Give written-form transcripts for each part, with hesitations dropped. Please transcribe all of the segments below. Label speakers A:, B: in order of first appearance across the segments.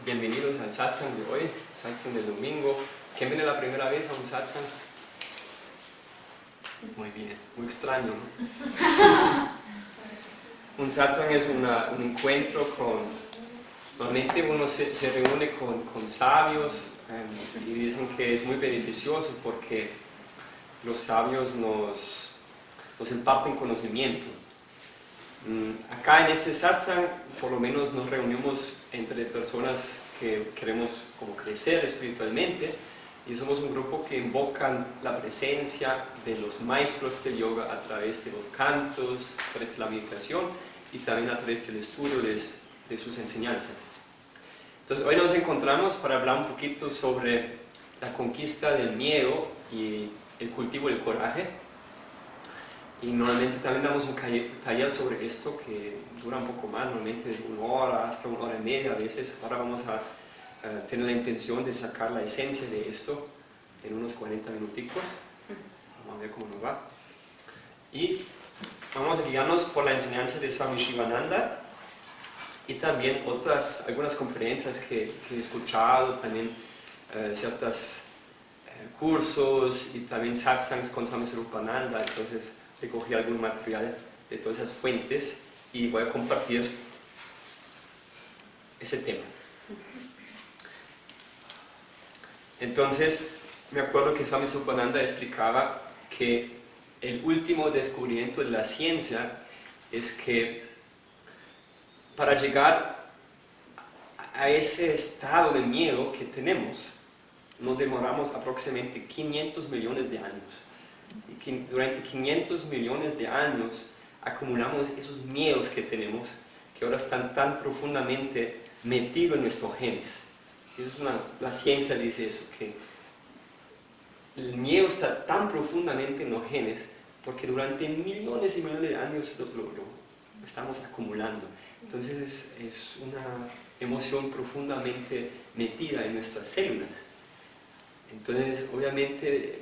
A: Bienvenidos al satsang de hoy, satsang del domingo. ¿Quién viene la primera vez a un satsang? Muy bien, muy extraño, ¿no? Un satsang es un encuentro normalmente uno se reúne con sabios y dicen que es muy beneficioso porque los sabios nos imparten conocimiento. Acá en este satsang por lo menos nos reunimos entre personas que queremos como crecer espiritualmente y somos un grupo que invocan la presencia de los maestros del yoga a través de los cantos, a través de la meditación y también a través del estudio de sus enseñanzas. Entonces hoy nos encontramos para hablar un poquito sobre la conquista del miedo y el cultivo del coraje. Y normalmente también damos un taller sobre esto que dura un poco más, normalmente es 1 hora, hasta 1 hora y media a veces. Ahora vamos a tener la intención de sacar la esencia de esto en unos 40 minuticos. Vamos a ver cómo nos va. Y vamos a guiarnos por la enseñanza de Swami Shivananda y también algunas conferencias que he escuchado, también ciertos cursos y también satsangs con Swami Swarupananda. Entonces recogí algún material de todas esas fuentes y voy a compartir ese tema. Entonces, me acuerdo que Swami Swarupananda explicaba que el último descubrimiento de la ciencia es que para llegar a ese estado de miedo que tenemos, nos demoramos aproximadamente 500 millones de años. Y durante 500 millones de años acumulamos esos miedos que tenemos, que ahora están tan profundamente metidos en nuestros genes. La ciencia dice eso, que el miedo está tan profundamente en los genes porque durante millones y millones de años lo estamos acumulando. Entonces es una emoción profundamente metida en nuestras células. Entonces obviamente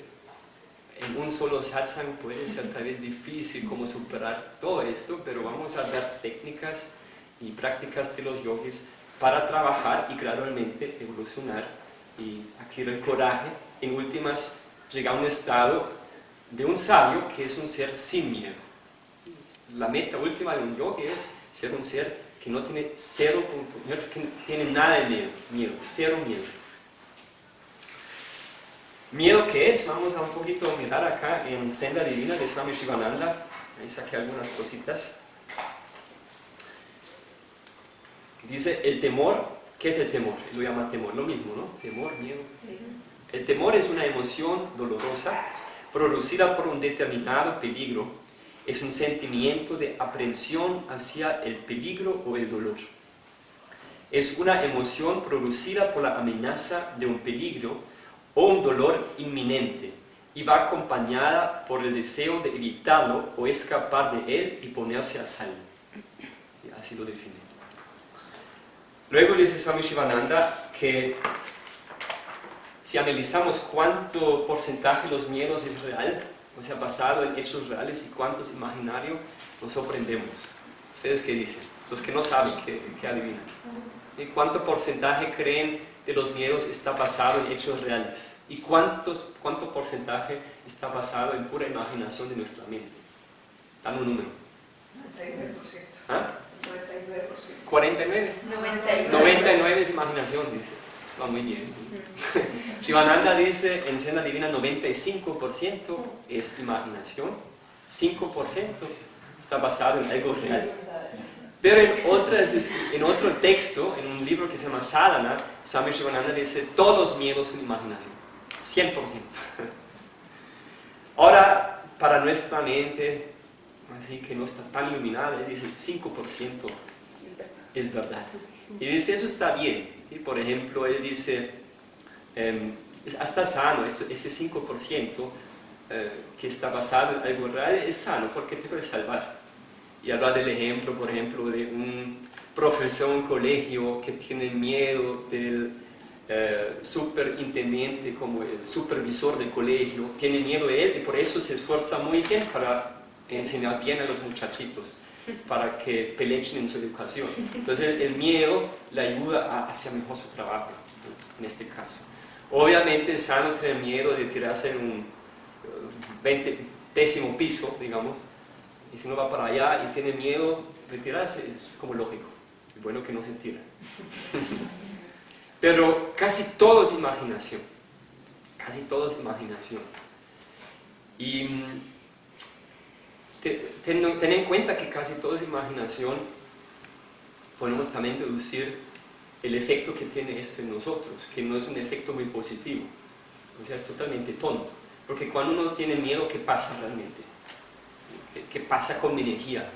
A: en un solo satsang puede ser tal vez difícil como superar todo esto, pero vamos a dar técnicas y prácticas de los yogis para trabajar y gradualmente evolucionar y adquirir el coraje. En últimas, llegar a un estado de un sabio que es un ser sin miedo. La meta última de un yogi es ser un ser que no tiene que tiene nada de miedo, cero miedo. ¿Miedo qué es? Vamos a un poquito mirar acá en Senda Divina de Swami Shivananda. Ahí saqué algunas cositas. Dice el temor. ¿Qué es el temor? Él lo llama temor, lo mismo, ¿no? Temor, miedo. Sí. El temor es una emoción dolorosa producida por un determinado peligro. Es un sentimiento de aprehensión hacia el peligro o el dolor. Es una emoción producida por la amenaza de un peligro o un dolor inminente y va acompañada por el deseo de evitarlo o escapar de él y ponerse a salvo. Y así lo define. Luego dice Swami Shivananda que si analizamos cuánto porcentaje de los miedos es real, o sea, basado en hechos reales y cuánto es imaginario, nos sorprendemos. ¿Ustedes qué dicen? Los que no saben, ¿qué adivinan? ¿Y cuánto porcentaje creen de los miedos está basado en hechos reales? ¿Y cuánto porcentaje está basado en pura imaginación de nuestra mente? Dan un número.
B: 99%.
A: ¿Ah?
B: 99%.
A: 49. 99 es imaginación, dice. Va muy bien. Shivananda dice en Senda Divina 95% es imaginación, 5% está basado en algo real. Pero en otro texto, en un libro que se llama Sadhana, Swami Shivananda dice todos los miedos son imaginación, 100%. Ahora, para nuestra mente, así que no está tan iluminada, él dice 5% es verdad. Y dice, eso está bien. ¿Sí? Por ejemplo, él dice, está sano, ese 5% que está basado en algo real es sano porque te puede salvar. Y habla del ejemplo, por ejemplo, de un profesor en un colegio que tiene miedo del superintendente, como el supervisor del colegio, tiene miedo de él y por eso se esfuerza muy bien para enseñar bien a los muchachitos. para que pelechen en su educación. Entonces el miedo le ayuda a hacer mejor su trabajo, en este caso. Obviamente es sano tener miedo de tirarse en un 20º piso, digamos, y si uno va para allá y tiene miedo de tirarse, es como lógico, es bueno que no se tire. Pero casi todo es imaginación, casi todo es imaginación. Y ten en cuenta que casi todo es imaginación, podemos también deducir el efecto que tiene esto en nosotros, que no es un efecto muy positivo, o sea, es totalmente tonto, porque cuando uno tiene miedo, ¿qué pasa realmente? ¿Qué pasa con mi energía?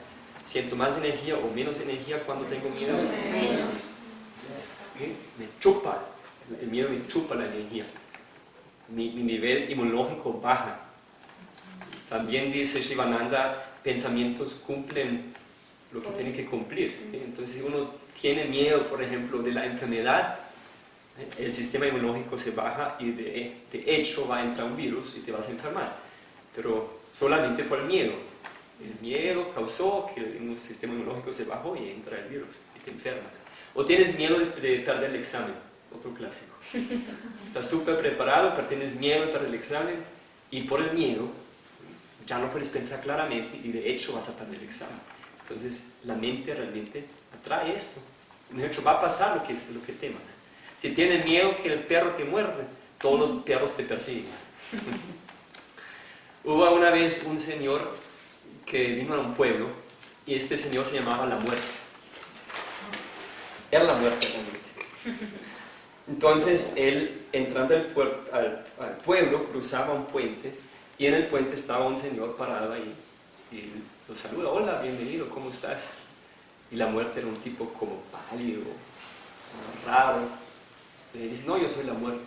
A: ¿Siento más energía o menos energía cuando tengo miedo? Me chupa, el miedo me chupa la energía, mi nivel inmunológico baja. También dice Shivananda, pensamientos cumplen lo que tienen que cumplir, ¿sí? Entonces si uno tiene miedo, por ejemplo, de la enfermedad, el sistema inmunológico se baja y de hecho va a entrar un virus y te vas a enfermar, pero solamente por el miedo. El miedo causó que el sistema inmunológico se bajó y entra el virus y te enfermas. O tienes miedo de perder el examen, otro clásico. Estás súper preparado, pero tienes miedo de perder el examen y por el miedo ya no puedes pensar claramente y de hecho vas a perder el examen. Entonces la mente realmente atrae esto. De hecho va a pasar lo que temas. Si tienes miedo que el perro te muerde, todos los perros te persiguen. Hubo una vez un señor que vino a un pueblo y este señor se llamaba La Muerte. Era la muerte realmente. Entonces él, entrando al pueblo, cruzaba un puente y en el puente estaba un señor parado ahí y lo saluda: hola, bienvenido, ¿cómo estás? Y La Muerte era un tipo como pálido, raro. Y le dice: no, yo soy La Muerte.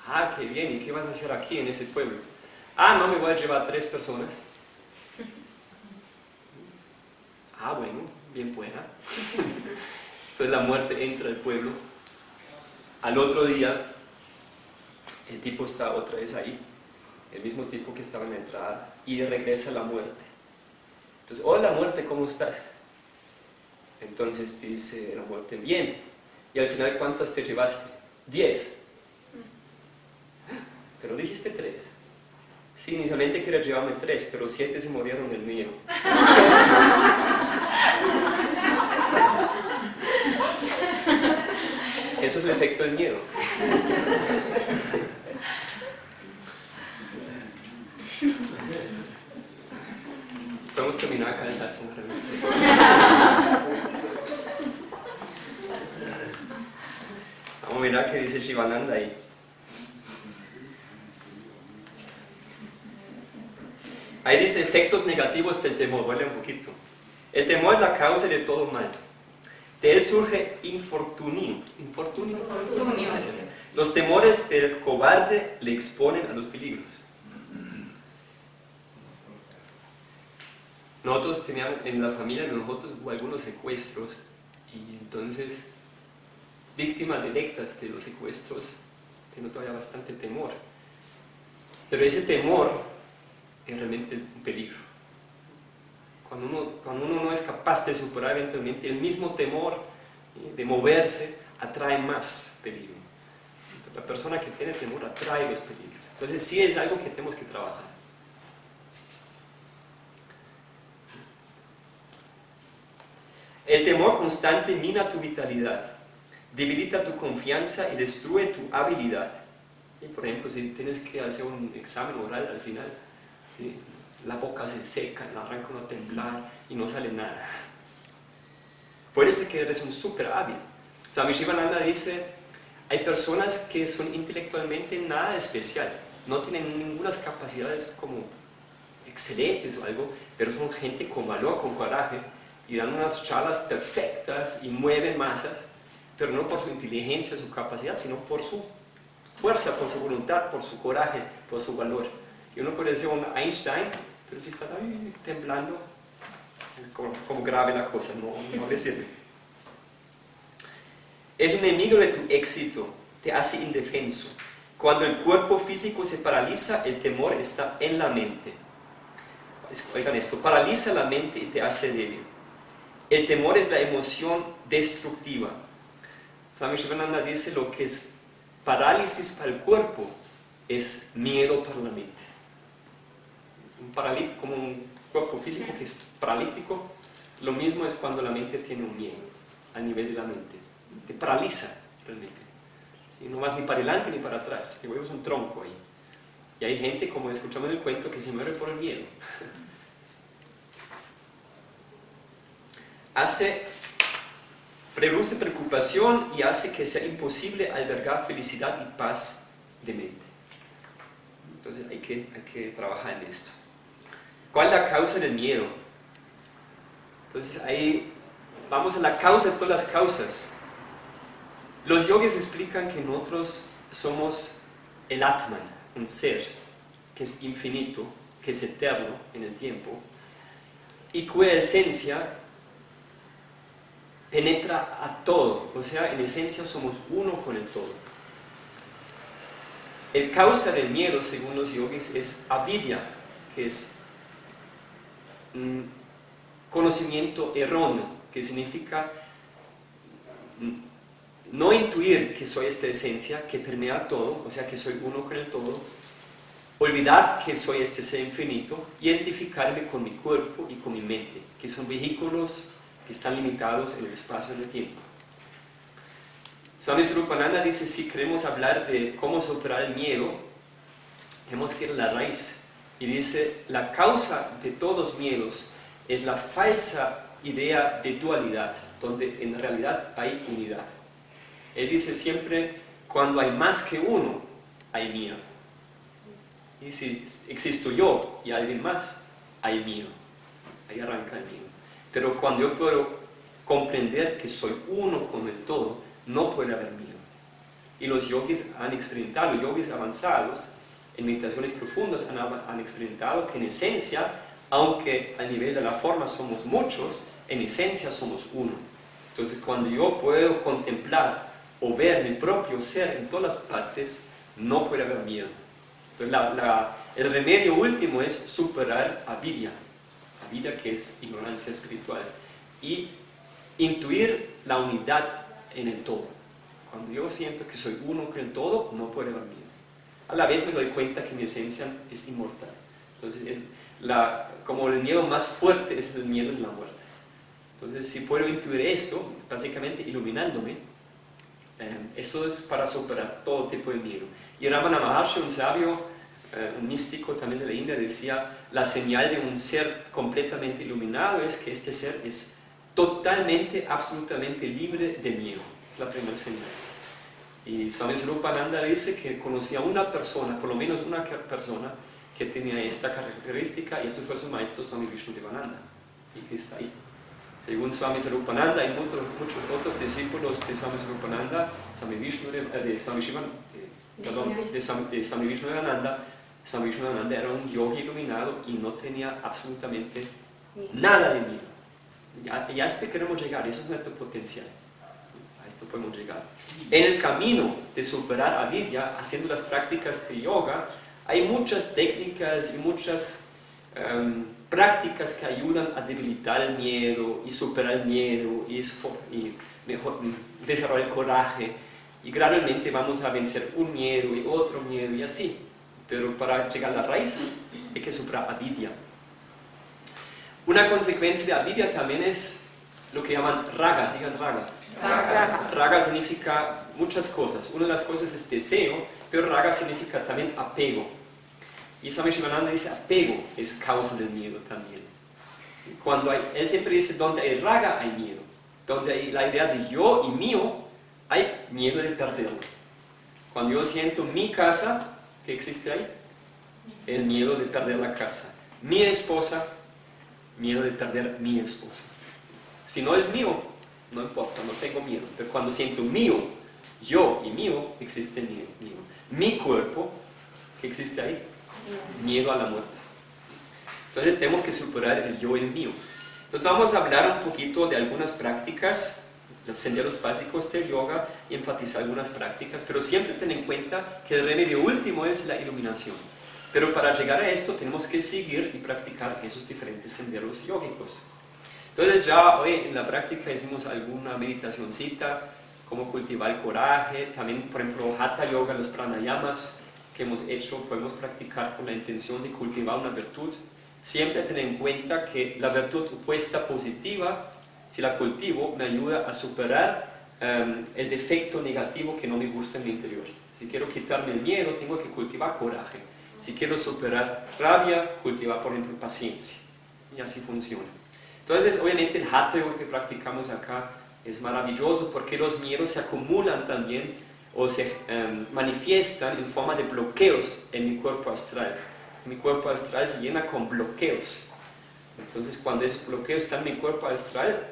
A: Ah, qué bien, ¿y qué vas a hacer aquí en ese pueblo? Ah, no, me voy a llevar 3 personas. Ah, bueno, bien pueda. Entonces La Muerte entra al pueblo. Al otro día, el tipo está otra vez ahí, el mismo tipo que estaba en la entrada, y regresa La Muerte. Entonces: hola Muerte, ¿cómo estás? Entonces dice La Muerte: bien. Y al final, ¿cuántas te llevaste? 10. Pero dijiste 3. Sí, inicialmente quería llevarme 3, pero 7 se murieron del miedo. Eso es el efecto del miedo. Podemos terminar acá el satsang. Vamos a mirar qué dice Shivananda ahí. Ahí dice: efectos negativos del temor. Vuelve un poquito. El temor es la causa de todo mal. De él surge infortunio. ¿Infortunio? Los temores del cobarde le exponen a los peligros. Nosotros teníamos, en la familia de nosotros hubo algunos secuestros y entonces víctimas directas de los secuestros tienen todavía bastante temor. Pero ese temor es realmente un peligro. Cuando uno no es capaz de superar eventualmente el mismo temor de moverse, atrae más peligro. Entonces, la persona que tiene temor atrae los peligros. Entonces sí es algo que tenemos que trabajar. El temor constante mina tu vitalidad, debilita tu confianza y destruye tu habilidad. Y por ejemplo, si tienes que hacer un examen oral al final, ¿sí?, la boca se seca, la arranca uno a temblar y no sale nada. Puede ser que eres un súper hábil. Swami Shivananda dice: hay personas que son intelectualmente nada especial, no tienen ninguna capacidades como excelentes o algo, pero son gente con valor, con coraje, y dan unas charlas perfectas y mueven masas, pero no por su inteligencia, su capacidad, sino por su fuerza, por su voluntad, por su coraje, por su valor. Y uno puede ser un Einstein, pero si está ahí temblando, como grave la cosa, no le sirve. Es un enemigo de tu éxito, te hace indefenso. Cuando el cuerpo físico se paraliza, el temor está en la mente. oigan esto, paraliza la mente y te hace débil. El temor es la emoción destructiva. Swami Shivananda dice lo que es parálisis para el cuerpo es miedo para la mente. Como un cuerpo físico que es paralítico, lo mismo es cuando la mente tiene un miedo a nivel de la mente. Te paraliza realmente. Y no vas ni para adelante ni para atrás, te vuelves un tronco ahí. Y hay gente, como escuchamos en el cuento, que se muere por el miedo. Produce preocupación y hace que sea imposible albergar felicidad y paz de mente. Entonces hay que trabajar en esto. ¿Cuál es la causa del miedo? Entonces ahí vamos a la causa de todas las causas. Los yogis explican que nosotros somos el Atman, un ser que es infinito, que es eterno en el tiempo y cuya esencia penetra a todo, o sea, en esencia somos uno con el todo. El causa del miedo, según los yogis, es avidya, que es conocimiento erróneo, que significa no intuir que soy esta esencia que permea todo, o sea, que soy uno con el todo, olvidar que soy este ser infinito, identificarme con mi cuerpo y con mi mente, que son vehículos que están limitados en el espacio y en el tiempo. Swami Swarupananda dice, si queremos hablar de cómo superar el miedo, tenemos que ir a la raíz. Y dice, la causa de todos los miedos es la falsa idea de dualidad, donde en realidad hay unidad. Él dice siempre, cuando hay más que uno, hay miedo. Y si existo yo y alguien más, hay miedo. Ahí arranca el miedo. Pero cuando yo puedo comprender que soy uno con el todo, no puede haber miedo. Y los yogis han experimentado, los yogis avanzados, en meditaciones profundas han experimentado que en esencia, aunque a nivel de la forma somos muchos, en esencia somos uno. Entonces cuando yo puedo contemplar o ver mi propio ser en todas las partes, no puede haber miedo. Entonces el remedio último es superar avidya, avidya que es ignorancia espiritual, y intuir la unidad en el todo. Cuando yo siento que soy uno con el todo, no puede haber miedo. A la vez me doy cuenta que mi esencia es inmortal. Entonces, como el miedo más fuerte es el miedo de la muerte. Entonces, si puedo intuir esto, básicamente iluminándome, eso es para superar todo tipo de miedo. Y Ramana Maharshi, un sabio, un místico también de la India, decía, la señal de un ser completamente iluminado es que este ser es totalmente, absolutamente libre de miedo. Es la primera señal. Y Swami Swarupananda dice que conocía una persona, por lo menos una persona, que tenía esta característica, y este fue su maestro Swami Vishnudevananda, y que está ahí. Según Swami Swarupananda, hay muchos otros discípulos de Swami Swarupananda, Swami Vishnudevananda. Swami Vishnudevananda era un yogi iluminado y no tenía absolutamente nada de miedo. Y a este queremos llegar, eso es nuestro potencial. A esto podemos llegar. En el camino de superar avidya, haciendo las prácticas de yoga, hay muchas técnicas y muchas prácticas que ayudan a debilitar el miedo y superar el miedo y mejor desarrollar el coraje. Y gradualmente vamos a vencer un miedo y otro miedo y así. Pero para llegar a la raíz hay que superar avidya. Una consecuencia de avidya también es lo que llaman raga, digan raga. Raga significa muchas cosas. Una de las cosas es deseo, pero raga significa también apego. Y Swami Shivananda dice apego es causa del miedo también. Él siempre dice donde hay raga hay miedo. Donde hay la idea de yo y mío, hay miedo de perderlo. Cuando yo siento mi casa, ¿qué existe ahí? El miedo de perder la casa. Mi esposa, miedo de perder mi esposa. Si no es mío, no importa, no tengo miedo. Pero cuando siento mío, yo y mío, existe miedo. Mi cuerpo, ¿qué existe ahí? Miedo a la muerte. Entonces tenemos que superar el yo y el mío. Entonces vamos a hablar un poquito de algunas prácticas, los senderos básicos del yoga, y enfatizar algunas prácticas, pero siempre ten en cuenta que el remedio último es la iluminación. Pero para llegar a esto tenemos que seguir y practicar esos diferentes senderos yógicos. Entonces ya hoy en la práctica hicimos alguna meditacioncita, cómo cultivar el coraje, también por ejemplo Hatha Yoga, los pranayamas que hemos hecho, podemos practicar con la intención de cultivar una virtud. Siempre tener en cuenta que la virtud opuesta positiva, si la cultivo, me ayuda a superar el defecto negativo que no me gusta en mi interior. Si quiero quitarme el miedo, tengo que cultivar coraje. Si quiero superar rabia, cultivar por ejemplo paciencia. Y así funciona. Entonces, obviamente el Hatha Yoga que practicamos acá es maravilloso porque los miedos se acumulan también o se manifiestan en forma de bloqueos en mi cuerpo astral. Mi cuerpo astral se llena con bloqueos. Entonces, cuando esos bloqueos están en mi cuerpo astral,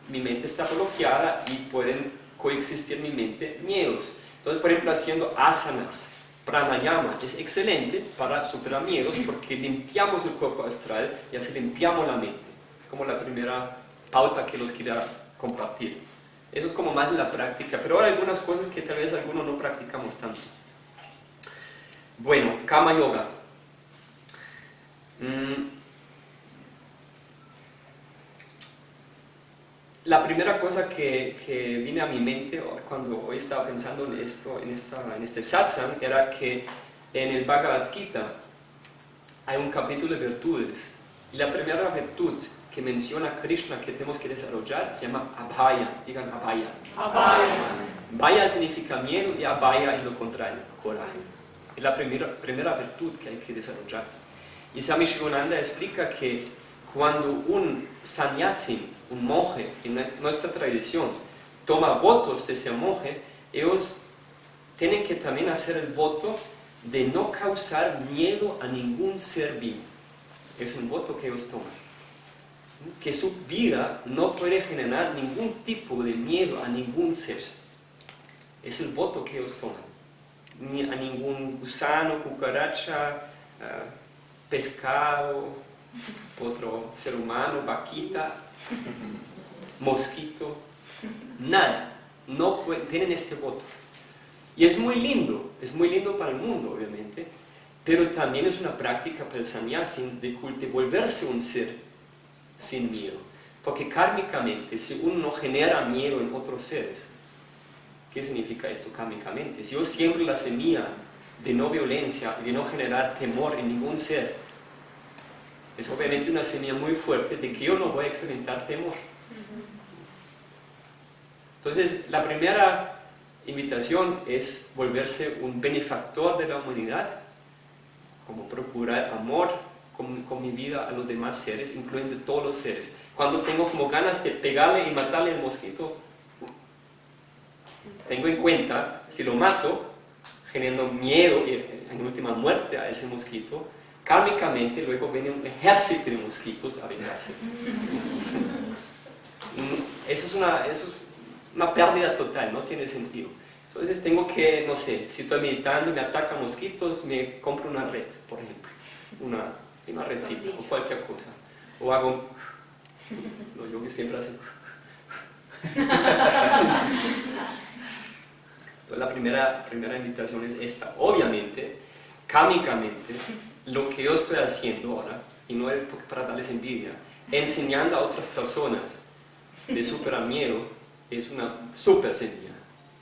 A: mi mente está bloqueada y pueden coexistir en mi mente miedos. Entonces, por ejemplo, haciendo asanas, pranayama, es excelente para superar miedos porque limpiamos el cuerpo astral y así limpiamos la mente. Es como la primera pauta que los quería compartir. Eso es como más en la práctica, pero ahora hay algunas cosas que tal vez algunos no practicamos tanto. Bueno, Kama Yoga. La primera cosa que vine a mi mente cuando hoy estaba pensando en esto, en este satsang, era que en el Bhagavad Gita hay un capítulo de virtudes. Y la primera virtud que menciona Krishna que tenemos que desarrollar se llama Abhaya. Digan Abhaya.
C: Abhaya.
A: Abhaya significa miedo y Abhaya es lo contrario, coraje. Es la primera virtud que hay que desarrollar. Y Swami Shivananda explica que cuando un sannyasi, un monje, en nuestra tradición, toma votos de ser monje, ellos tienen que también hacer el voto de no causar miedo a ningún ser vivo. Es un voto que ellos toman. Que su vida no puede generar ningún tipo de miedo a ningún ser. Es el voto que ellos toman. Ni a ningún gusano, cucaracha, pescado, otro ser humano, vaquita, mosquito, nada. No tienen este voto. Y es muy lindo para el mundo, obviamente, pero también es una práctica para el sannyasi de volverse un ser sin miedo. Porque kármicamente, si uno no genera miedo en otros seres, ¿qué significa esto kármicamente? Si yo siembro la semilla de no violencia y de no generar temor en ningún ser, es obviamente una semilla muy fuerte de que yo no voy a experimentar temor. Entonces, la primera invitación es volverse un benefactor de la humanidad, como procurar amor con mi vida a los demás seres, incluyendo todos los seres. Cuando tengo como ganas de pegarle y matarle al mosquito, tengo en cuenta, si lo mato, generando miedo y en última muerte a ese mosquito, kármicamente luego viene un ejército de mosquitos a vengarse. Eso es una pérdida total, no tiene sentido. Entonces tengo que, no sé, si estoy meditando y me atacan mosquitos, me compro una red, por ejemplo, una redcita o cualquier cosa. O hago, yo que siempre hago. Entonces la primera invitación es esta. Obviamente, kármicamente, lo que yo estoy haciendo ahora, y no es para darles envidia, enseñando a otras personas de superar miedo, es una super semilla.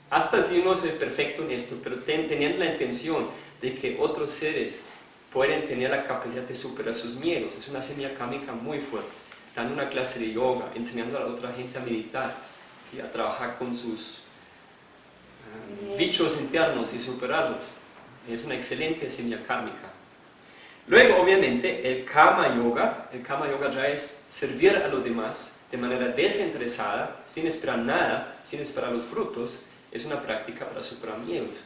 A: Hasta si no soy perfecto en esto, pero teniendo la intención de que otros seres pueden tener la capacidad de superar sus miedos, es una semilla kármica muy fuerte. Dando una clase de yoga, enseñando a la otra gente a meditar, y a trabajar con sus bichos internos y superarlos. Es una excelente semilla kármica. Luego, obviamente, el Kama Yoga ya es servir a los demás de manera desinteresada, sin esperar nada, sin esperar los frutos. Es una práctica para superar miedos.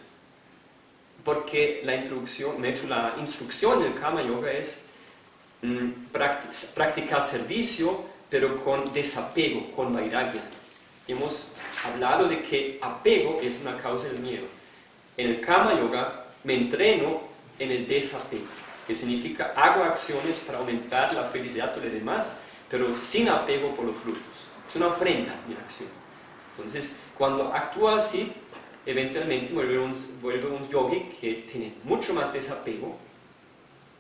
A: Porque la instrucción del Kama Yoga es practicar servicio, pero con desapego, con vairagya. Hemos hablado de que apego es una causa del miedo. En el Kama Yoga me entreno en el desapego, que significa hago acciones para aumentar la felicidad de los demás, pero sin apego por los frutos. Es una ofrenda mi acción. Entonces, cuando actúa así, eventualmente vuelve un yogi que tiene mucho más desapego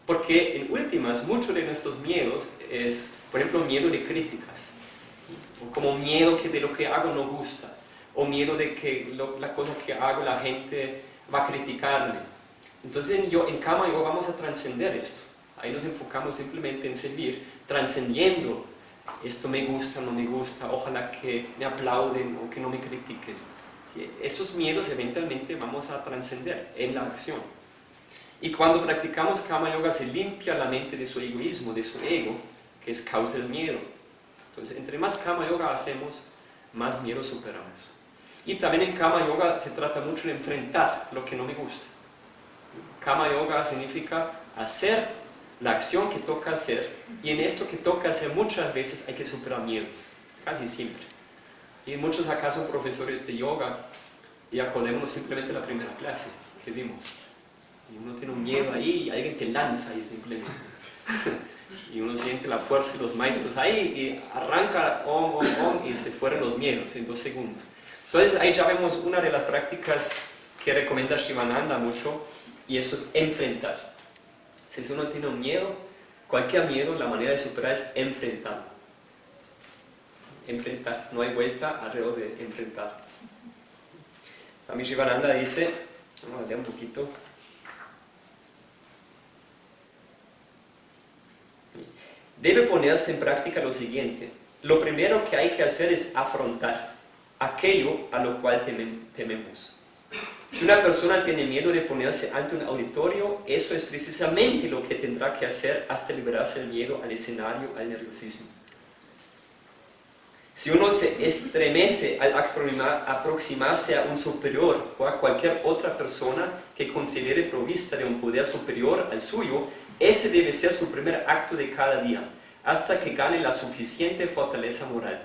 A: Porque en últimas, muchos de nuestros miedos es, por ejemplo, miedo de críticas, o como miedo de lo que hago no gusta, o miedo de que la cosa que hago la gente va a criticarme. Entonces en Karma Yoga vamos a trascender esto. Ahí nos enfocamos simplemente en servir, trascendiendo esto me gusta, no me gusta, ojalá que me aplauden o que no me critiquen. ¿Sí? Estos miedos eventualmente vamos a trascender en la acción. Y cuando practicamos Karma Yoga se limpia la mente de su egoísmo, de su ego, que es causa del miedo. Entonces, entre más Karma Yoga hacemos, más miedo superamos. Y también en Karma Yoga se trata mucho de enfrentar lo que no me gusta. Karma Yoga significa hacer la acción que toca hacer, y en esto que toca hacer muchas veces hay que superar miedos, casi siempre. Y muchos acá son profesores de yoga, y acordémonos simplemente la primera clase que dimos. Y uno tiene un miedo ahí, y alguien te lanza ahí simplemente. Y uno siente la fuerza de los maestros ahí, y arranca, y se fueron los miedos en 2 segundos. Entonces ahí ya vemos una de las prácticas que recomienda Shivananda mucho, y eso es enfrentar. Si uno tiene un miedo, cualquier miedo, la manera de superar es enfrentarlo. Enfrentar, no hay vuelta alrededor de enfrentar. Swami Shivananda dice, vamos a leer un poquito. Debe ponerse en práctica lo siguiente. Lo primero que hay que hacer es afrontar aquello a lo cual tememos. Si una persona tiene miedo de ponerse ante un auditorio, eso es precisamente lo que tendrá que hacer hasta liberarse del miedo al escenario, al nerviosismo. Si uno se estremece al aproximarse a un superior o a cualquier otra persona que considere provista de un poder superior al suyo, ese debe ser su primer acto de cada día, hasta que gane la suficiente fortaleza moral.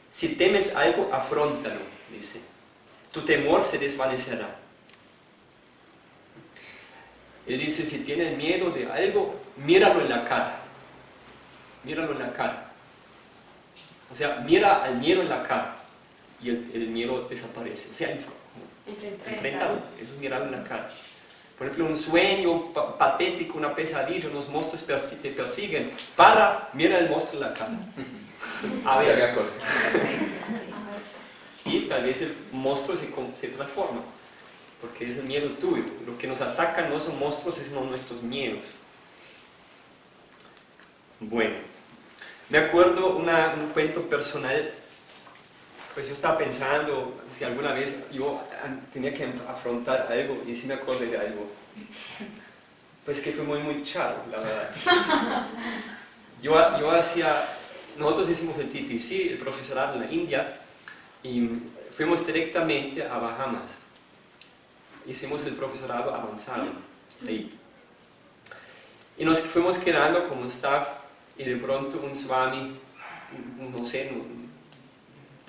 A: Si temes algo, afróntalo, dice. Tu temor se desvanecerá. Él dice, si tienes miedo de algo, míralo en la cara. Míralo en la cara. O sea, mira al miedo en la cara y el miedo desaparece. O sea, enfrentado. Eso es mirarlo en la cara. Por ejemplo, un sueño patético, una pesadilla, unos monstruos te persiguen. Mira el monstruo en la cara. A ver, y tal vez el monstruo se transforma, porque es el miedo tuyo. Lo que nos ataca no son monstruos, sino nuestros miedos. Bueno, me acuerdo un cuento personal. Pues yo estaba pensando si alguna vez yo tenía que afrontar algo, y sí me acordé de algo. Pues que fue muy charro, la verdad. Nosotros hicimos el TTC, el profesorado en la India, y fuimos directamente a Bahamas. Hicimos el profesorado avanzado ahí. Y nos fuimos quedando como staff, y de pronto un swami, no sé,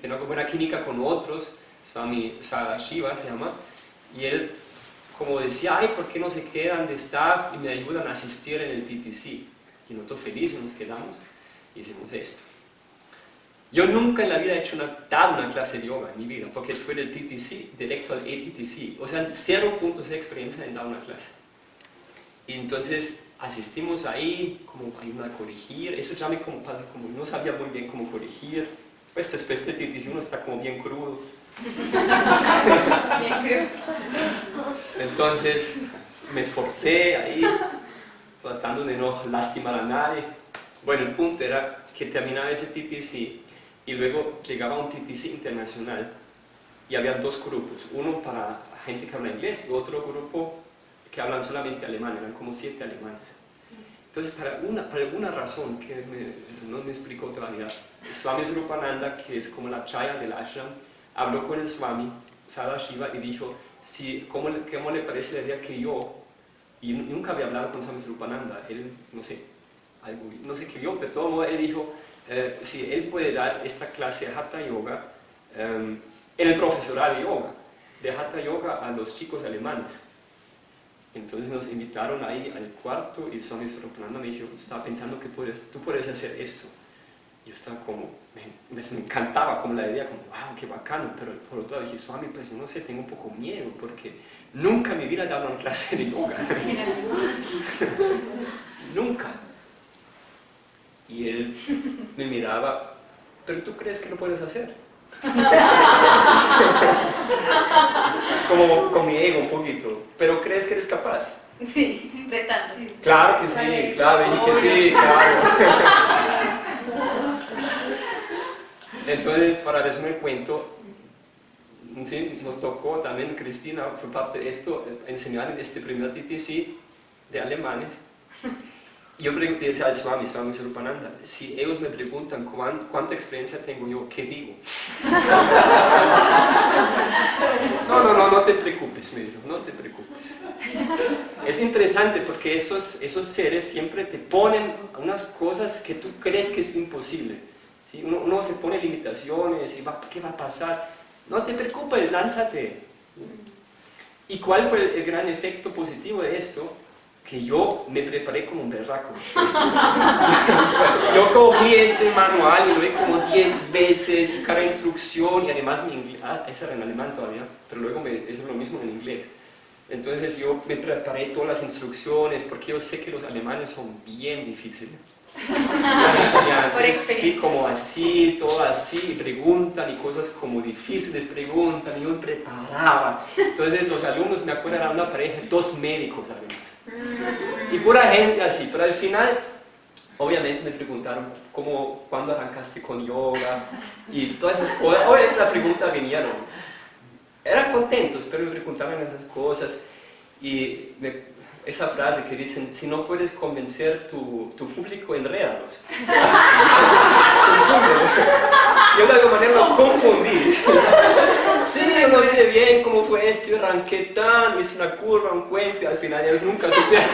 A: tenía como una química con otros, Swami Sadashiva se llama, y él como decía, ay, ¿por qué no se quedan de staff y me ayudan a asistir en el TTC? Y nosotros felices nos quedamos y hicimos esto. Yo nunca en la vida he dado una clase de yoga en mi vida, porque fue del TTC directo al ATTC, o sea, 0 puntos de experiencia en dar una clase. Y entonces asistimos ahí, como ayuda a corregir, eso ya pasa como no sabía muy bien cómo corregir, pues después del TTC uno está como bien crudo. Entonces me esforcé ahí, tratando de no lastimar a nadie. Bueno, el punto era que terminaba ese TTC y luego llegaba un TTC internacional y había 2 grupos, uno para gente que habla inglés y otro grupo que hablan solamente alemán, eran como 7 alemanes. Entonces, por alguna razón que no me explicó todavía, Swami Swarupananda, que es como la chaya del ashram, habló con el Swami Sadashiva y dijo, ¿cómo le parece la idea que yo, y nunca había hablado con Swami Swarupananda, él, no sé qué vio, pero de todo modo él dijo, si él puede dar esta clase de Hatha Yoga en el profesorado de yoga, de Hatha Yoga a los chicos alemanes. Entonces nos invitaron ahí al cuarto y el Swami Swarupananda me dijo, estaba pensando que tú puedes hacer esto. Yo estaba como, me encantaba como la idea, como, wow, qué bacano, pero por otro lado dije, Swami, pues no sé, tengo un poco miedo, porque nunca en mi vida he dado una clase de yoga. Nunca. Y él me miraba, ¿pero tú crees que lo puedes hacer? Como con mi ego un poquito, ¿pero crees que eres capaz?
C: Sí, de tanto. Sí,
A: Claro que sí, claro, y que sí, claro. Entonces, para resumir el cuento, sí, nos tocó también, Cristina fue parte de esto, enseñar en este primer TTC de alemanes. Yo pregunté al Swami Swarupananda, si ellos me preguntan cuánta experiencia tengo yo, ¿qué digo? No te preocupes, me dijo, no te preocupes. Es interesante porque esos seres siempre te ponen unas cosas que tú crees que es imposible. ¿Sí? Uno se pone limitaciones y ¿qué va a pasar? No te preocupes, lánzate. ¿Y cuál fue el gran efecto positivo de esto? Que yo me preparé como un berraco. Yo cogí este manual y lo vi como 10 veces, cada instrucción, y además mi inglés, eso era en alemán todavía, pero luego es lo mismo en inglés. Entonces yo me preparé todas las instrucciones, porque yo sé que los alemanes son bien difíciles.
C: Por experiencia.
A: Sí, como así, todo así, y preguntan y cosas como difíciles preguntan, y yo me preparaba. Entonces los alumnos, me acuerdo, eran una pareja, 2 médicos además. Y pura gente así, pero al final, obviamente me preguntaron cuándo arrancaste con yoga y todas esas cosas. Obviamente la pregunta vinieron. Eran contentos, pero me preguntaron esas cosas y esa frase que dicen, si no puedes convencer tu público, enrédalos. Yo de alguna manera los confundí. Sí, yo no sé bien cómo fue esto, yo arranqué hice una curva, un cuento y al final ellos nunca supieron.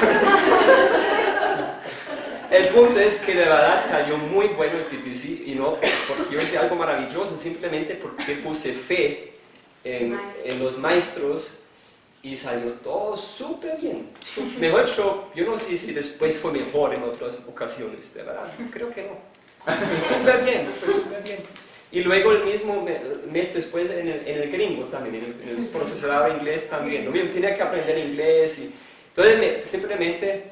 A: El punto es que de verdad salió muy bueno el PTC y no porque yo hice algo maravilloso, simplemente porque puse fe en los maestros y salió todo súper bien. Mejor dicho, yo no sé si después fue mejor en otras ocasiones, de verdad, creo que no. Fue súper bien, fue súper bien. Y luego el mismo mes después en el gringo también, en el profesorado de inglés también. Lo mismo, tenía que aprender inglés. Entonces simplemente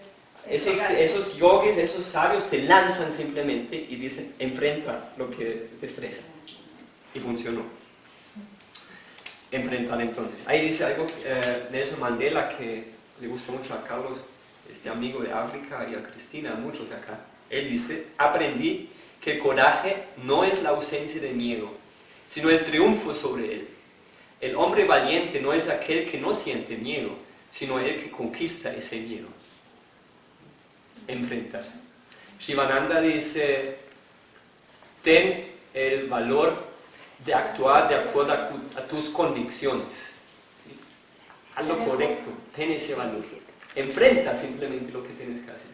A: esos yogis, esos sabios te lanzan simplemente y dicen, enfrenta lo que te estresa. Y funcionó. Enfrentar entonces. Ahí dice algo Nelson Mandela que le gusta mucho a Carlos, este amigo de África, y a Cristina, a muchos de acá. Él dice, aprendí que el coraje no es la ausencia de miedo, sino el triunfo sobre él. El hombre valiente no es aquel que no siente miedo, sino el que conquista ese miedo. Enfrentar. Shivananda dice, ten el valor de actuar de acuerdo a tus convicciones. ¿Sí? Haz lo correcto, ten ese valor. Enfrenta simplemente lo que tienes que hacer.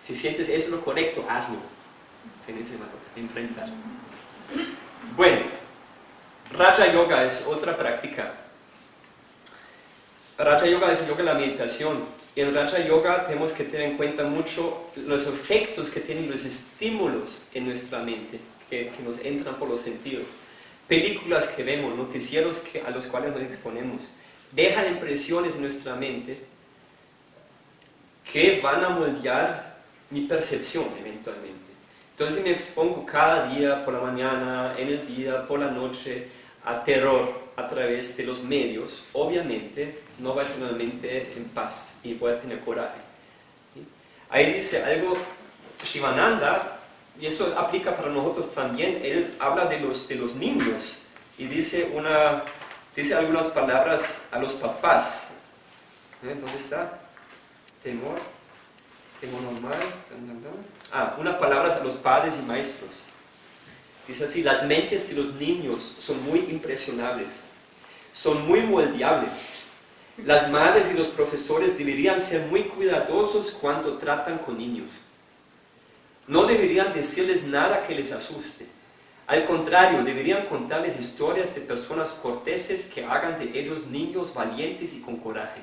A: Si sientes eso es lo correcto, hazlo. Ten ese valor, enfrentar. Bueno, Raja Yoga es otra práctica. Raja Yoga es el yoga de la meditación. Y en Raja Yoga tenemos que tener en cuenta mucho los efectos que tienen los estímulos en nuestra mente, que nos entran por los sentidos. Películas que vemos, noticieros a los cuales nos exponemos, dejan impresiones en nuestra mente que van a moldear mi percepción eventualmente. Entonces me expongo cada día, por la mañana, en el día, por la noche, a terror a través de los medios. Obviamente no voy a tener una mente en paz y voy a tener coraje. ¿Sí? Ahí dice algo Shivananda, y esto aplica para nosotros también. Él habla de los niños y dice algunas palabras a los papás. ¿Dónde está? Temor normal. Unas palabras a los padres y maestros. Dice así, las mentes de los niños son muy impresionables, son muy moldeables. Las madres y los profesores deberían ser muy cuidadosos cuando tratan con niños. No deberían decirles nada que les asuste. Al contrario, deberían contarles historias de personas corteses que hagan de ellos niños valientes y con coraje.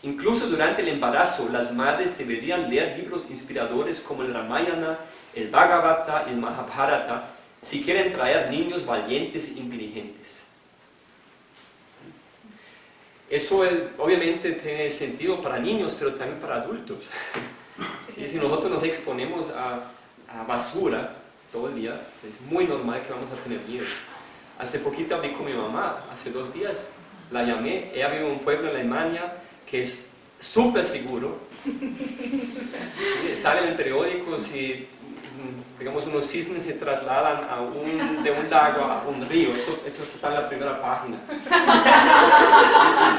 A: Incluso durante el embarazo, las madres deberían leer libros inspiradores como el Ramayana, el Bhagavata, el Mahabharata, si quieren traer niños valientes e inteligentes. Eso obviamente tiene sentido para niños, pero también para adultos. ¿Sí? Si nosotros nos exponemos a basura todo el día, es muy normal que vamos a tener miedos. Hace poquito hablé con mi mamá, hace 2 días, la llamé, ella vive en un pueblo en Alemania que es súper seguro. Sale en el periódico si, digamos, unos cisnes se trasladan de un lago a un río, eso está en la primera página.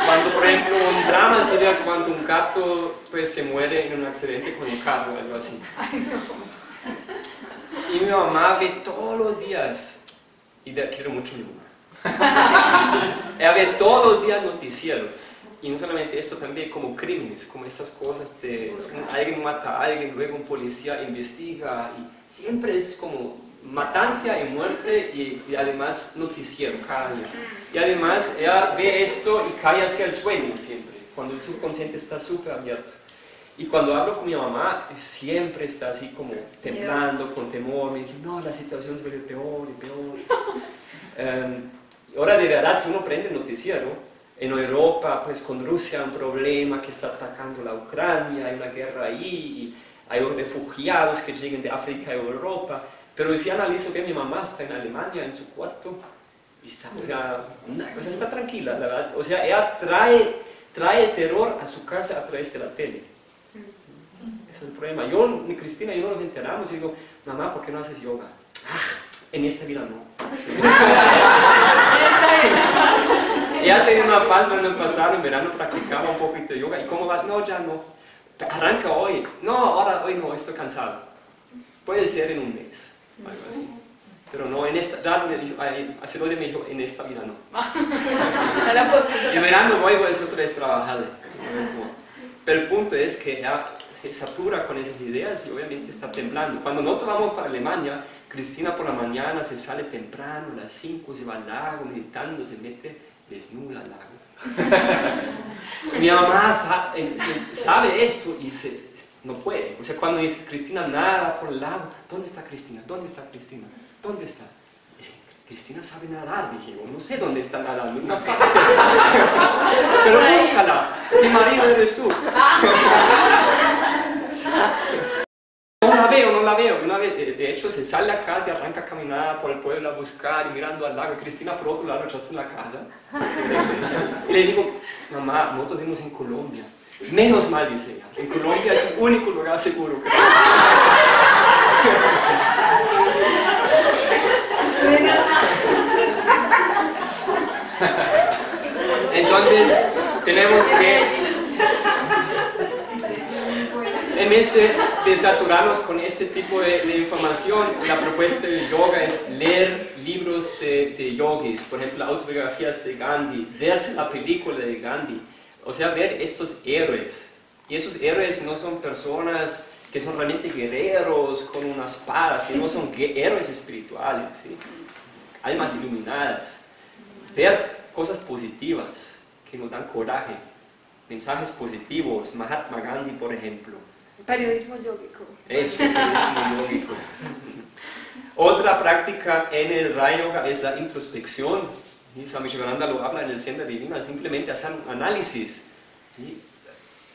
A: Cuando, por ejemplo, un drama sería cuando un gato pues, se muere en un accidente con un carro o algo así. Y mi mamá ve todos los días, y quiero mucho a mi mamá, ella ve todos los días noticieros. Y no solamente esto, también como crímenes, como estas cosas de alguien mata a alguien, luego un policía investiga, y siempre es como matanza y muerte y además noticiero cada día. Y además ella ve esto y cae hacia el sueño siempre, cuando el subconsciente está súper abierto. Y cuando hablo con mi mamá, siempre está así como temblando, con temor, me dice, no, la situación se vuelve peor y peor. Ahora de verdad, si uno prende el noticiero, en Europa, pues con Rusia, un problema que está atacando la Ucrania, hay una guerra ahí, y hay refugiados que llegan de África a Europa. Pero si analizo que mi mamá está en Alemania, en su cuarto, y está, o sea, está tranquila, la verdad. O sea, ella trae el terror a su casa a través de la tele. Ese es el problema. Yo, mi Cristina y yo nos enteramos y digo, mamá, ¿por qué no haces yoga? En esta vida no. Ella tenía una fase el año pasado, en verano practicaba un poquito de yoga. ¿Y cómo va? No, ya no. Arranca hoy. No, hoy no, estoy cansado. Puede ser en un mes. Algo así. Pero no, en esta, ya me dijo, hace 2 días me dijo, en esta vida no. En verano voy a otra vez trabajar. Pero el punto es que ella se satura con esas ideas y obviamente está temblando. Cuando nosotros vamos para Alemania, Cristina por la mañana se sale temprano, a las 5 se va al lago, meditando, se mete desnuda al lago. Mi mamá sabe esto y no puede. O sea, cuando dice Cristina nada por el lago, ¿dónde está Cristina? ¿Dónde está Cristina? ¿Dónde está? Dice, Cristina sabe nadar, dije, no sé dónde está nadando, una parte. Pero búscala, mi marido eres tú. No la veo. De hecho, se sale a casa y arranca a caminar por el pueblo a buscar y mirando al lago. Cristina, por otro lado, ya está en la casa. Y le digo, mamá, nosotros vivimos en Colombia. Menos mal, dice ella. En Colombia es el único lugar seguro. Entonces, tenemos que... En de saturarnos con este tipo de información, la propuesta del yoga es leer libros de yogis, por ejemplo, autobiografías de Gandhi, verse la película de Gandhi, o sea, ver estos héroes. Y esos héroes no son personas que son realmente guerreros con una espada, sino son héroes espirituales, ¿sí? Almas iluminadas. Ver cosas positivas que nos dan coraje, mensajes positivos, Mahatma Gandhi, por ejemplo.
D: Periodismo yógico.
A: Eso, periodismo yógico. Otra práctica en el Raja Yoga es la introspección. Swami Shivananda lo habla en el Senda Divina, simplemente hacer un análisis. ¿Sí?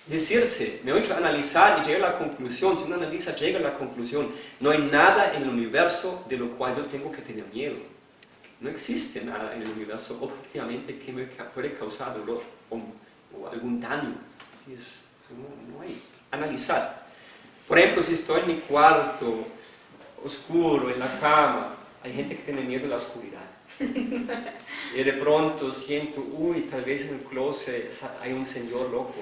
A: Decirse, me he hecho analizar y llegar a la conclusión. Si uno analiza, llega a la conclusión. No hay nada en el universo de lo cual yo tengo que tener miedo. No existe nada en el universo objetivamente que me puede causar dolor o algún daño. No hay. Analizar. Por ejemplo, si estoy en mi cuarto, oscuro, en la cama, hay gente que tiene miedo a la oscuridad. Y de pronto siento, uy, tal vez en el closet hay un señor loco.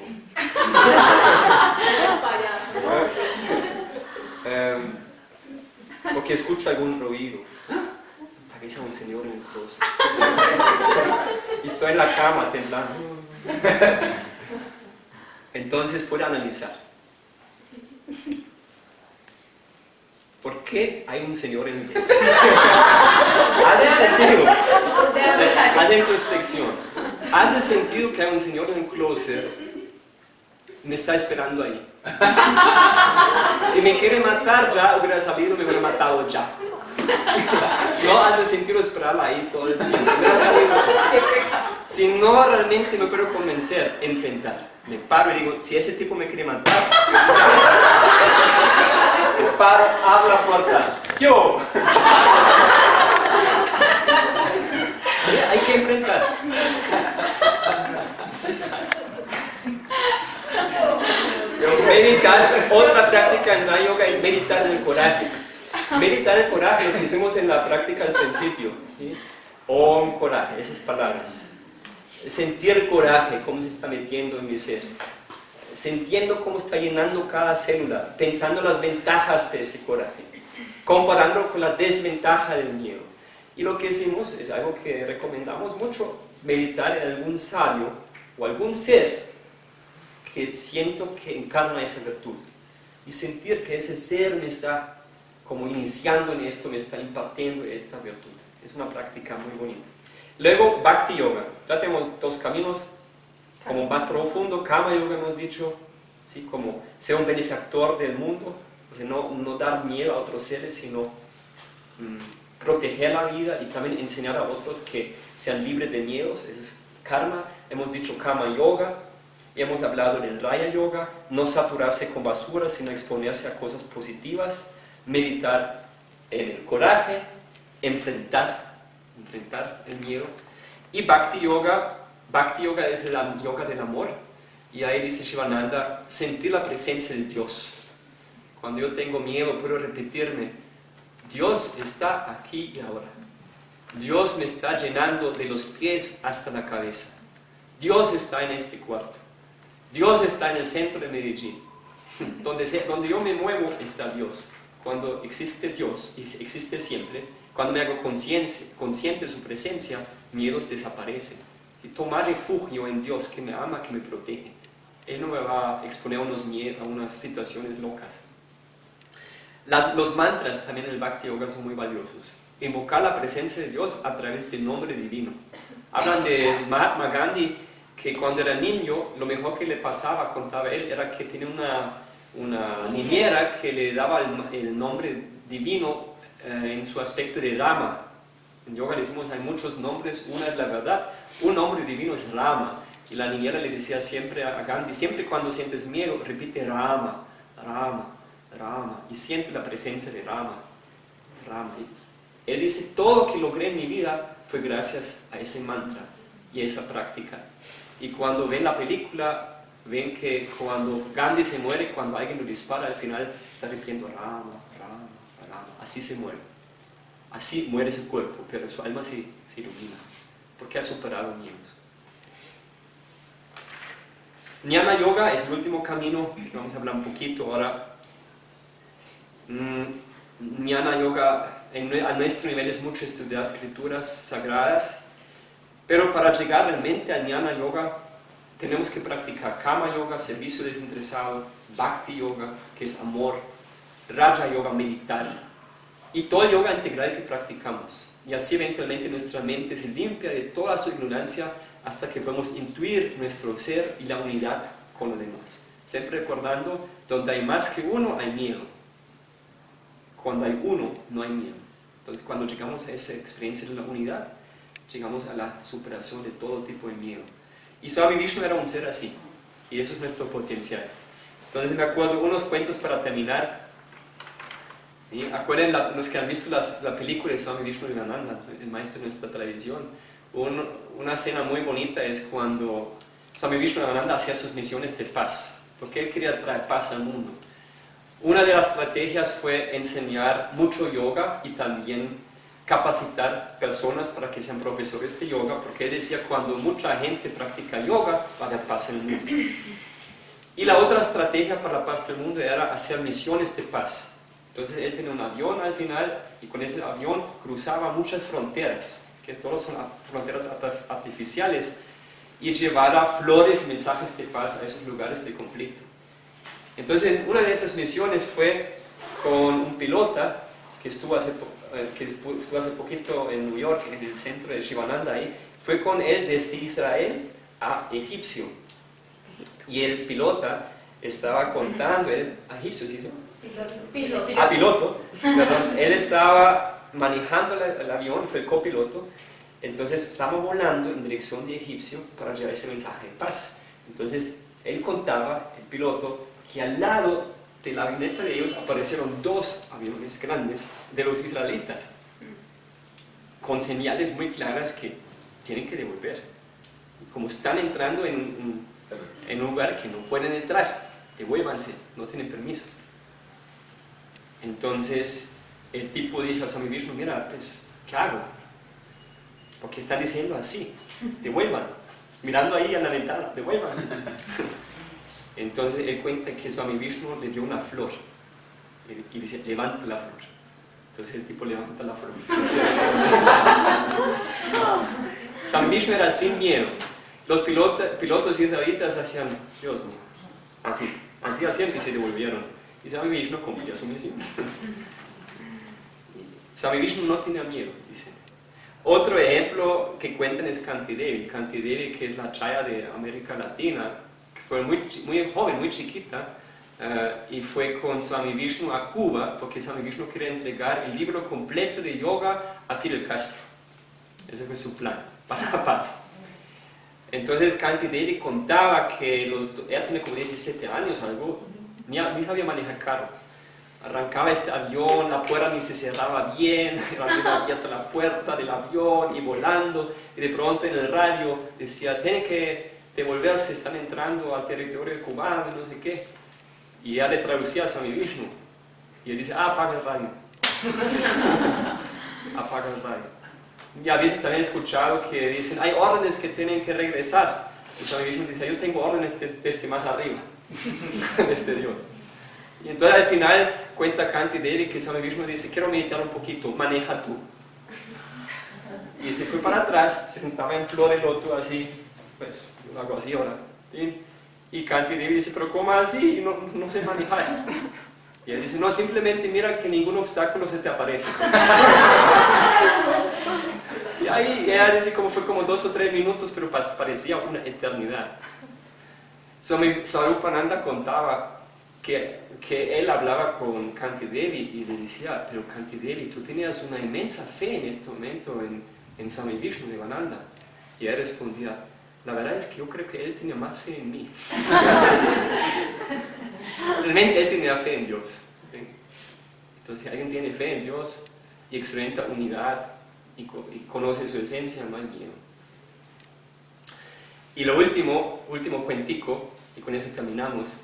A: Porque escucho algún ruido. Tal vez hay un señor en el closet. Y estoy en la cama temblando. Entonces puedo analizar. ¿Por qué hay un señor en el closet? Hace sentido. Hace introspección. Hace sentido que hay un señor en el closet me está esperando ahí. Si me quiere matar ya hubiera salido, me hubiera matado ya. No hace sentido esperarla ahí todo el tiempo. Me hubiera salido ya. Si no realmente me puedo convencer, enfrentar. Me paro y digo, si ese tipo me quiere matar, ya. Me paro, abro la puerta. ¡Yo! ¿Sí? Hay que enfrentar. Meditar, otra práctica en Raja Yoga es meditar en el coraje. Meditar el coraje, lo que hicimos en la práctica al principio. ¿Sí? Om coraje, esas palabras. Sentir el coraje, cómo se está metiendo en mi ser. Sintiendo cómo está llenando cada célula, pensando las ventajas de ese coraje, comparando con la desventaja del miedo. Y lo que hicimos es algo que recomendamos mucho, meditar en algún sabio o algún ser que siento que encarna esa virtud. Y sentir que ese ser me está como iniciando en esto, me está impartiendo esta virtud. Es una práctica muy bonita. Luego, Bhakti Yoga. Ya tenemos dos caminos, como más profundo, Kama Yoga hemos dicho, ¿sí? Como ser un benefactor del mundo, o sea, no dar miedo a otros seres, sino proteger la vida y también enseñar a otros que sean libres de miedos. Eso es Karma. Hemos dicho Kama Yoga, hemos hablado del Raja Yoga, no saturarse con basura, sino exponerse a cosas positivas, meditar en el coraje, enfrentar el miedo. Y Bhakti Yoga es el yoga del amor, y ahí dice Shivananda, sentir la presencia de Dios. Cuando yo tengo miedo puedo repetirme, Dios está aquí y ahora. Dios me está llenando de los pies hasta la cabeza. Dios está en este cuarto. Dios está en el centro de Medellín. Donde yo me muevo está Dios. Cuando existe Dios, y existe siempre, cuando me hago consciente de su presencia, miedos desaparecen. Si tomar refugio en Dios que me ama, que me protege, Él no me va a exponer a unas situaciones locas. Los mantras también en el Bhakti Yoga son muy valiosos. Invocar la presencia de Dios a través del nombre divino. Hablan de Mahatma Gandhi, que cuando era niño, lo mejor que le pasaba, contaba él, era que tenía una niñera que le daba el nombre divino en su aspecto de Rama. En yoga decimos hay muchos nombres, una es la verdad, un nombre divino es Rama. Y la niñera le decía siempre a Gandhi, siempre cuando sientes miedo, repite Rama, Rama, Rama, y siente la presencia de Rama, Rama. Y él dice, todo lo que logré en mi vida fue gracias a ese mantra y a esa práctica. Y cuando ven la película, ven que cuando Gandhi se muere, cuando alguien lo dispara, al final está repitiendo Rama, Rama, Rama. Así se muere. Así muere su cuerpo, pero su alma se ilumina, porque ha superado miedos. Jnana Yoga es el último camino, vamos a hablar un poquito ahora. Jnana Yoga, a nuestro nivel es mucho estudiar escrituras sagradas, pero para llegar realmente a Jnana Yoga tenemos que practicar Kama Yoga, servicio desinteresado, Bhakti Yoga, que es amor, Raja Yoga, meditar, y todo el yoga integral que practicamos. Y así eventualmente nuestra mente se limpia de toda su ignorancia hasta que podemos intuir nuestro ser y la unidad con los demás. Siempre recordando, donde hay más que uno, hay miedo. Cuando hay uno, no hay miedo. Entonces, cuando llegamos a esa experiencia de la unidad, llegamos a la superación de todo tipo de miedo. Y Swami Vishnu era un ser así, y eso es nuestro potencial. Entonces me acuerdo unos cuentos para terminar. ¿Sí? Acuerden los que han visto la película de Swami Vishnu Yogananda, el maestro de nuestra tradición. Una escena muy bonita es cuando Swami Vishnu Yogananda hacía sus misiones de paz, porque él quería traer paz al mundo. Una de las estrategias fue enseñar mucho yoga y también capacitar personas para que sean profesores de yoga, porque él decía, cuando mucha gente practica yoga, va a haber paz en el mundo. Y la otra estrategia para la paz del mundo era hacer misiones de paz. Entonces él tenía un avión al final, y con ese avión cruzaba muchas fronteras, que todas son fronteras artificiales, y llevaba flores y mensajes de paz a esos lugares de conflicto. Entonces una de esas misiones fue con un pilota que estuvo hace poquito en New York, en el centro de Shivananda ahí. Fue con él desde Israel a Egipcio. Y el pilota estaba contando, el egipcio, ¿sí?
C: Piloto.
A: Perdón, él estaba manejando el avión, fue el copiloto. Entonces estábamos volando en dirección de egipcio para llevar ese mensaje de paz. Entonces él contaba, el piloto, que al lado de la avioneta de ellos aparecieron 2 aviones grandes de los israelitas, con señales muy claras que tienen que devolver. Como están entrando en un lugar que no pueden entrar, devuélvanse, no tienen permiso. Entonces el tipo dijo a Swami Vishnu, mira, pues, ¿qué hago? Porque están diciendo así, devuelvan, mirando ahí a la ventana, devuélvanse. Entonces él cuenta que Swami Vishnu le dio una flor y dice, levanta la flor. Entonces el tipo levanta la flor. Swami Vishnu era sin miedo. Los pilotos israelitas hacían, Dios mío, así hacían y se devolvieron. Y Swami Vishnu cumplía su misión. Swami Vishnu no tenía miedo, dice. Otro ejemplo que cuentan es Kanti Devi. Kanti Devi, que es la chaya de América Latina, que fue muy joven, muy chiquita, y fue con Swami Vishnu a Cuba, porque Swami Vishnu quería entregar el libro completo de yoga a Fidel Castro. Ese fue su plan, para la paz. Entonces Kanti Devi contaba que ella tenía como 17 años, algo, ni sabía manejar carro. Arrancaba este avión, la puerta ni se cerraba bien, era abierta la puerta del avión y volando, y de pronto en el radio decía, tienen que devolverse, están entrando al territorio cubano, no sé qué. Y ella le traducía a Swami Vishnu, y él dice, apaga el radio. Apaga el radio. Y a veces también he escuchado que dicen, hay órdenes que tienen que regresar. Y Swami Vishnu dice, yo tengo órdenes desde más arriba, desde Dios. Y entonces al final cuenta Kanti Devi que Swami Vishnu dice, quiero meditar un poquito, maneja tú. Y se fue para atrás, se sentaba en flor de loto así, pues yo lo hago así ahora. ¿Sí? Y Kanti Devi dice, pero ¿cómo así? No sé manejar. Y él dice, no, simplemente mira que ningún obstáculo se te aparece. Y ahí ella dice, como fue como 2 o 3 minutos, pero parecía una eternidad. Swami Swarupananda contaba que él hablaba con Kanti Devi y le decía, pero Kanti Devi, tú tenías una inmensa fe en este momento en Swami Vishnu Devananda. Y él respondía, la verdad es que yo creo que él tenía más fe en mí. Realmente él tenía fe en Dios. Entonces, si alguien tiene fe en Dios y experimenta unidad y conoce su esencia, no hay miedo. Y lo último cuentico, y con eso terminamos.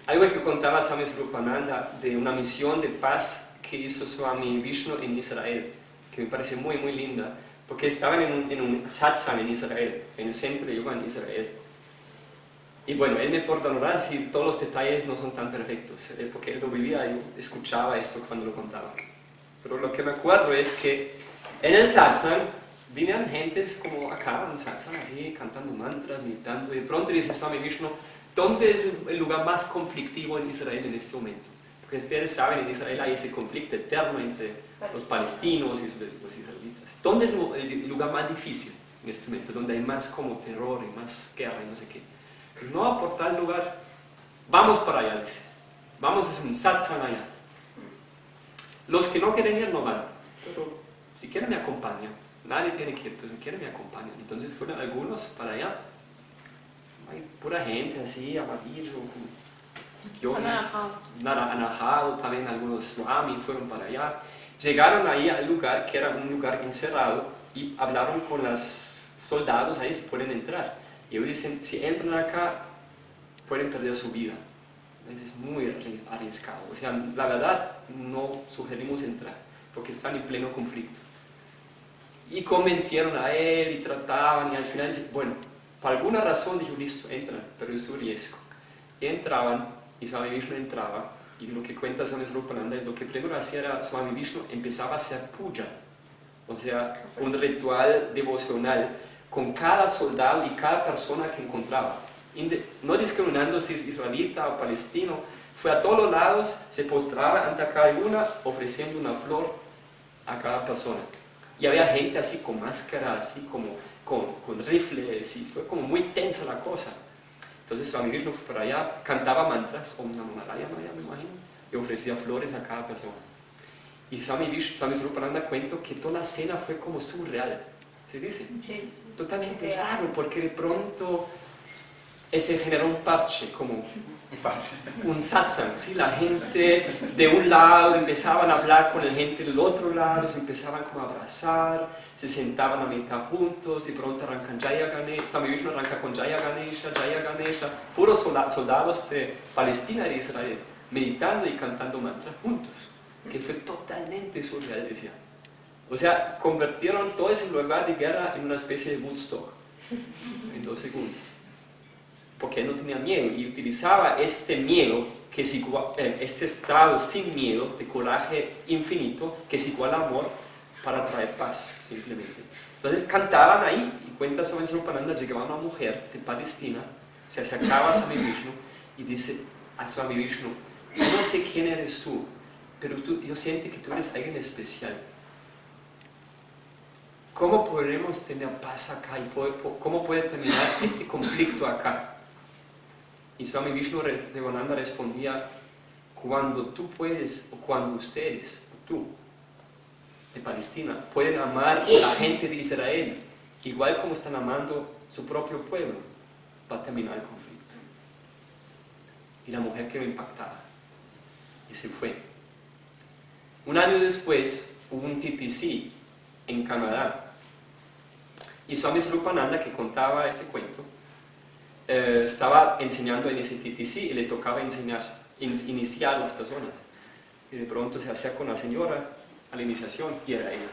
A: Algo que contaba Swami Swarupananda de una misión de paz que hizo Swami Vishnu en Israel, que me parece muy, muy linda, porque estaban en un satsang en Israel, en el centro de yoga en Israel. Y bueno, él me perdonará si todos los detalles no son tan perfectos, porque él lo vivía, yo escuchaba esto cuando lo contaba. Pero lo que me acuerdo es que en el satsang vinieron gentes como acá, un satsang así, cantando mantras, meditando, y de pronto dice Swami Vishnu, ¿dónde es el lugar más conflictivo en Israel en este momento? Porque ustedes saben, en Israel hay ese conflicto eterno entre los palestinos y los israelitas. ¿Dónde es el lugar más difícil en este momento? Donde hay más como terror y más guerra y no sé qué. Entonces, no, por tal lugar, vamos para allá, dice. Vamos a hacer un satsang allá. Los que no quieren ir no van, pero si quieren me acompañan. Nadie tiene que ir, pero si quieren me acompañan. Entonces fueron algunos para allá. Hay pura gente así, amarillo, anaranjado, también algunos swami fueron para allá. Llegaron ahí al lugar, que era un lugar encerrado, y hablaron con los soldados, ahí se pueden entrar. Y ellos dicen, si entran acá, pueden perder su vida. Es muy arriesgado. O sea, la verdad, no sugerimos entrar, porque están en pleno conflicto. Y convencieron a él, y trataban, y al final dicen, bueno, por alguna razón dijo, listo, entran, pero es su riesgo. Y entraban, y Swami Vishnu entraba, y lo que cuenta Swami Swarupananda es lo que primero hacía era Swami Vishnu empezaba a hacer puja, o sea, un ritual devocional con cada soldado y cada persona que encontraba, no discriminando si es israelita o palestino, fue a todos los lados, se postraba ante cada una, ofreciendo una flor a cada persona. Y había gente así con máscara, así como con rifles, y fue como muy tensa la cosa. Entonces Swami Vishnu fue para allá, cantaba mantras, Om Namo Narayana, me imagino, y ofrecía flores a cada persona. Y Swami Swarupananda cuento que toda la cena fue como surreal, ¿se dice?
C: Sí.
A: Totalmente raro, porque de pronto se generó un parche, como un satsang, ¿sí? La gente de un lado empezaban a hablar con la gente del otro lado, se empezaban como a abrazar, se sentaban a meditar juntos, y pronto arrancan Jaya Ganesha, Swami Vishnu arranca con Jaya Ganesha, puros soldados de Palestina y de Israel, meditando y cantando mantras juntos, que fue totalmente surreal, decía. O sea, convirtieron todo ese lugar de guerra en una especie de Woodstock, en 2 segundos. Porque él no tenía miedo y utilizaba este miedo, que es igual, este estado sin miedo, de coraje infinito, que es igual a amor, para traer paz, simplemente. Entonces cantaban ahí, y cuenta Swami Swarupananda, llegaba una mujer de Palestina, se acercaba a Swami Vishnu y dice a Swami Vishnu: yo no sé quién eres tú, pero yo siento que tú eres alguien especial. ¿Cómo podremos tener paz acá y cómo puede terminar este conflicto acá? Y Swami Vishnu Devananda respondía: cuando tú puedes, o cuando ustedes, o tú, de Palestina, pueden amar a la gente de Israel, igual como están amando su propio pueblo, va a terminar el conflicto. Y la mujer quedó impactada y se fue. Un año después hubo un TTC en Canadá, y Swami Swarupananda, que contaba este cuento, estaba enseñando en ese TTC y le tocaba iniciar a las personas, y de pronto se acerca una señora a la iniciación y era ella,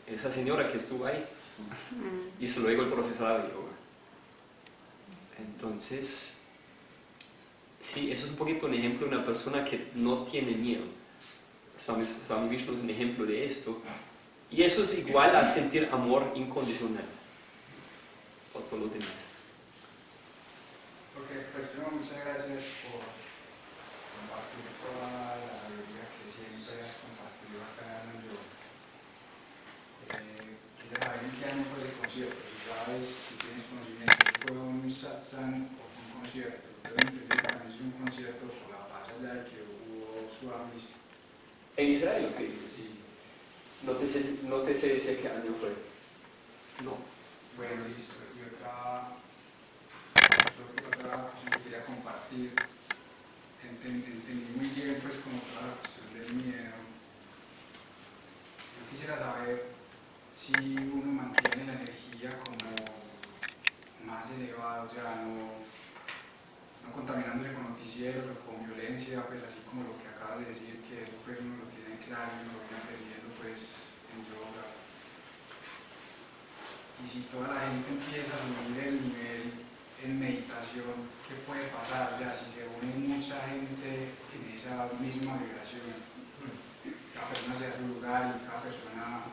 A: esa señora que estuvo ahí, hizo luego el profesorado de yoga. Entonces, sí, eso es un poquito un ejemplo de una persona que no tiene miedo. Swami Vishnu es un ejemplo de esto, y eso es igual a sentir amor incondicional por todo lo demás.
E: Porque, pues, primero, muchas gracias por compartir toda la sabiduría que siempre has compartido acá en el yoga. Quisiera saber en qué año fue el concierto, si sabes, si tienes conocimiento, fue un satsang o un concierto. Yo entendí que también es un concierto por la paz allá de que hubo swamis.
A: ¿En Israel o qué dices? Sí. No te sé decir qué año fue. No.
E: Bueno, listo. Y otra cosa que quería compartir, entendí muy bien pues como toda la cuestión del miedo. Yo quisiera saber si uno mantiene la energía como más elevada, o sea, no contaminándose con noticieros o con violencia, pues así como lo que acabas de decir, que eso pues uno lo tiene claro y uno lo viene aprendiendo pues en yoga. Y si toda la gente empieza a subir el nivel en meditación, ¿qué puede pasar? Ya, si se une mucha gente en esa misma vibración, cada persona se da su lugar y cada persona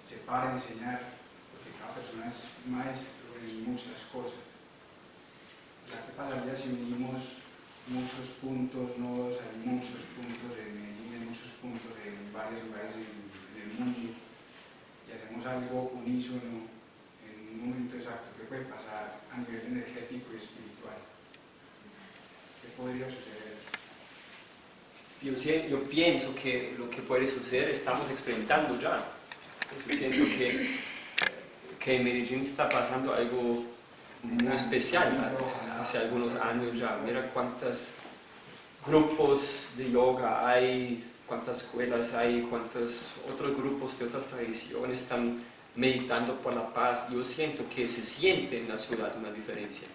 E: se para a enseñar, porque cada persona es maestro en muchas cosas. O sea, ¿qué pasaría si unimos muchos puntos nodos, hay muchos puntos en Medellín, hay muchos puntos en varios lugares en el mundo, y hacemos algo unísono en un momento exacto? ¿Qué puede pasar a nivel energético y espiritual? ¿Qué podría suceder?
A: Yo pienso que lo que puede suceder estamos experimentando ya. Yo siento que en Medellín está pasando algo muy especial hace algunos años ya. Mira cuántos grupos de yoga hay, cuántas escuelas hay, cuántos otros grupos de otras tradiciones están meditando por la paz. Yo siento que se siente en la ciudad una diferencia.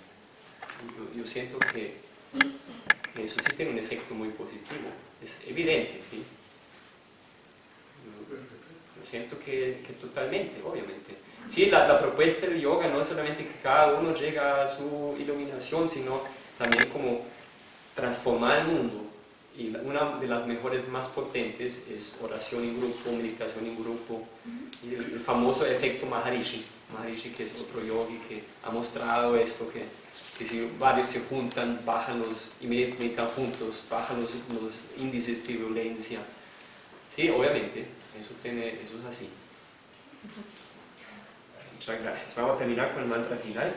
A: Yo siento que eso sí tiene un efecto muy positivo. Es evidente, ¿sí? Yo siento que totalmente, obviamente. Sí, la propuesta del yoga no es solamente que cada uno llega a su iluminación, sino también como transformar el mundo. Y una de las mejores, más potentes, es oración en grupo, meditación en grupo. Y el famoso efecto Maharishi, que es otro yogi que ha mostrado esto, que si varios se juntan, y meditan juntos, bajan los índices de violencia. Sí, obviamente, eso es así. Muchas gracias. Vamos a terminar con el mantra final.